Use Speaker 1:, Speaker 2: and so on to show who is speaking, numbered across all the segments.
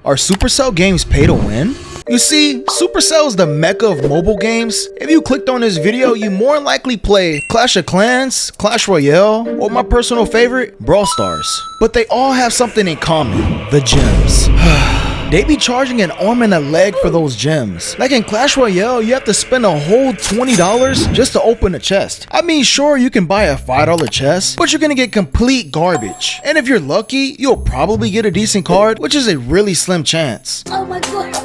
Speaker 1: Are Supercell games pay to win? You see, Supercell is the mecca of mobile games. If you clicked on this video, you more likely play Clash of Clans, Clash Royale, or my personal favorite, Brawl Stars. But they all have something in common: the gems. They be charging an arm and a leg for those gems. Like in Clash Royale, you have to spend a whole $20 just to open a chest. I mean, sure, you can buy a $5 chest, but you're gonna get complete garbage. And if you're lucky, you'll probably get a decent card, which is a really slim chance.
Speaker 2: Oh my god.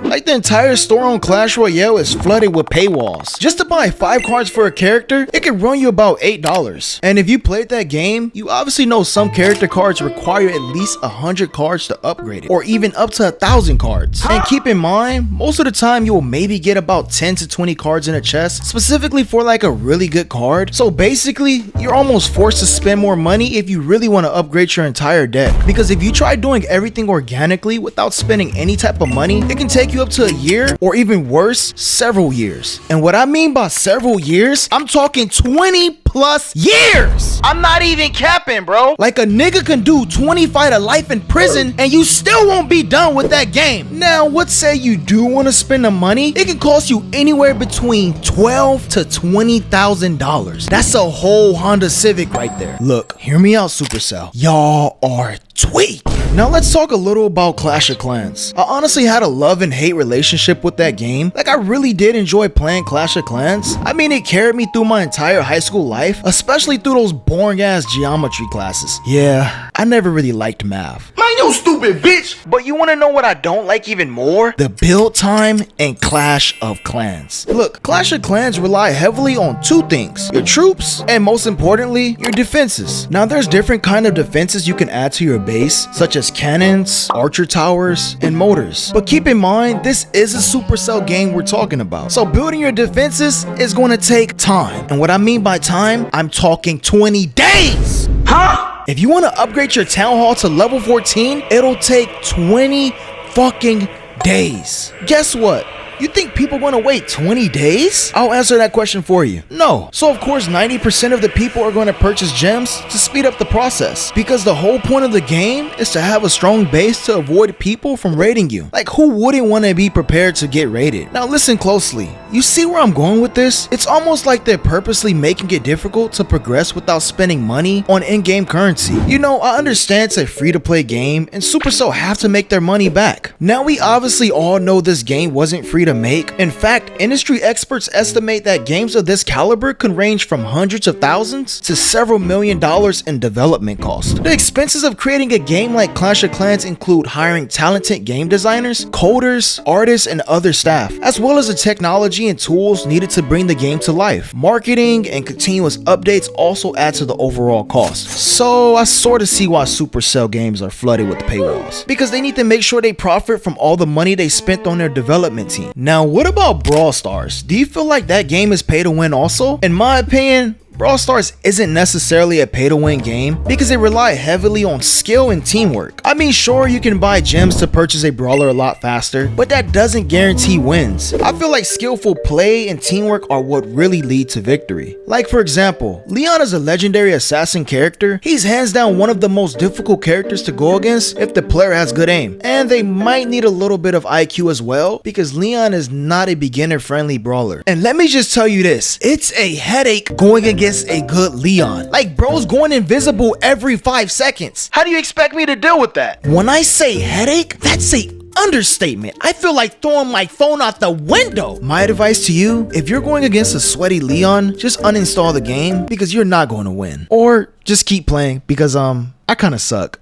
Speaker 1: Like the entire store on Clash Royale is flooded with paywalls. Just to buy 5 cards for a character, it can run you about $8. And if you played that game, you obviously know some character cards require at least 100 cards to upgrade it, or even up to 1,000 cards. And keep in mind, most of the time you will maybe get about 10 to 20 cards in a chest, specifically for like a really good card. So basically, you're almost forced to spend more money if you really want to upgrade your entire deck. Because if you try doing everything organically without spending any type of money, it can take you up to a year, or even worse, several years. And what I mean by several years, I'm talking 20 plus years. I'm not even capping, bro. Like a nigga can do 25 to life in prison and you still won't be done with that game. Now, let's say you do want to spend the money. It can cost you anywhere between $12,000 to $20,000. That's a whole Honda Civic right there. Look, hear me out, Supercell. Y'all are tweak. Now let's talk a little about Clash of Clans. I honestly had a love and hate relationship with that game. Like, I really did enjoy playing Clash of Clans. I mean, it carried me through my entire high school life, especially through those boring ass geometry classes. Yeah, I never really liked math.
Speaker 3: Man, you stupid bitch!
Speaker 1: But you want to know what I don't like even more? The build time in Clash of Clans. Look, Clash of Clans rely heavily on 2 things: your troops, and most importantly, your defenses. Now there's different kind of defenses you can add to your base, such as cannons, archer towers, and mortars. But keep in mind, this is a Supercell game we're talking about. So building your defenses is going to take time. And what I mean by time, I'm talking 20 days!
Speaker 3: Huh?
Speaker 1: If you want to upgrade your town hall to level 14, it'll take 20 fucking days. Guess what? You think people want to wait 20 days? I'll answer that question for you. No. So of course 90% of the people are going to purchase gems to speed up the process, because the whole point of the game is to have a strong base to avoid people from raiding you. Like, who wouldn't want to be prepared to get raided? Now listen closely. You see where I'm going with this? It's almost like they're purposely making it difficult to progress without spending money on in-game currency. You know, I understand it's a free-to-play game and Supercell have to make their money back. Now we obviously all know this game wasn't free to make. In fact, industry experts estimate that games of this caliber can range from hundreds of thousands to several $1,000,000 in development cost. The expenses of creating a game like Clash of Clans include hiring talented game designers, coders, artists, and other staff, as well as the technology and tools needed to bring the game to life. Marketing and continuous updates also add to the overall cost. So I sort of see why Supercell games are flooded with paywalls, because they need to make sure they profit from all the money they spent on their development team. Now, what about Brawl Stars? Do you feel like that game is pay to win also? In my opinion, Brawl Stars isn't necessarily a pay-to-win game because they rely heavily on skill and teamwork. I mean, sure, you can buy gems to purchase a brawler a lot faster, but that doesn't guarantee wins. I feel like skillful play and teamwork are what really lead to victory. Like, for example, Leon is a legendary assassin character. He's hands down one of the most difficult characters to go against if the player has good aim. And they might need a little bit of IQ as well, because Leon is not a beginner-friendly brawler. And let me just tell you this, it's a headache going against a good Leon. Like, bro's going invisible every 5 seconds. How do you expect me to deal with that? When I say headache, that's a understatement. I feel like throwing my phone out the window. My advice to you, if you're going against a sweaty Leon, just uninstall the game because you're not going to win. Or just keep playing because I kind of suck.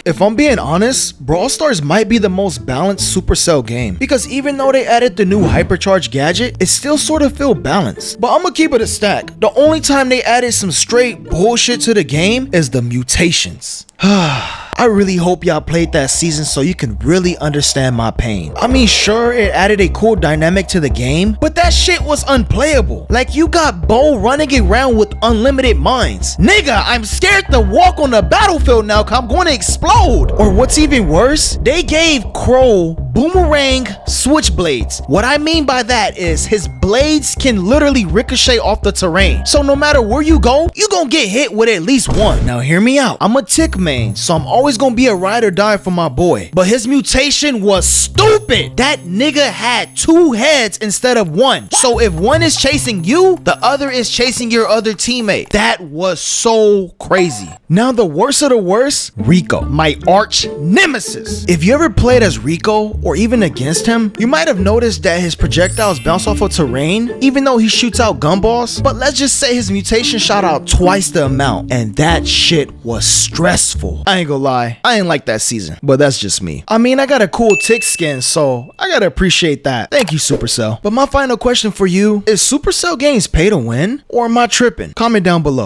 Speaker 1: If I'm being honest, Brawl Stars might be the most balanced Supercell game, because even though they added the new hypercharge gadget, it still sort of feel balanced. But I'm gonna keep it a stack. The only time they added some straight bullshit to the game is the mutations. I really hope y'all played that season so you can really understand my pain. I mean, sure, it added a cool dynamic to the game, but that shit was unplayable. Like, you got Bo running around with unlimited mines. Nigga, I'm scared to walk on the battlefield now cause I'm going to explode. Or what's even worse, they gave Crow boomerang switchblades. What I mean by that is his blades can literally ricochet off the terrain. So no matter where you go, you gonna get hit with at least one. Now hear me out. I'm a tick main, so I'm always gonna be a ride or die for my boy. But his mutation was stupid. That nigga had 2 heads instead of 1. So if one is chasing you, the other is chasing your other teammate. That was so crazy. Now the worst of the worst, Rico, my arch nemesis. If you ever played as Rico or even against him, you might have noticed that his projectiles bounce off of terrain, even though he shoots out gumballs. But let's just say his mutation shot out twice the amount, and that shit was stressful. I ain't gonna lie, I ain't like that season, but that's just me. I mean, I got a cool tick skin, so I gotta appreciate that. Thank you, Supercell. But my final question for you, is Supercell games pay to win, or am I tripping? Comment down below.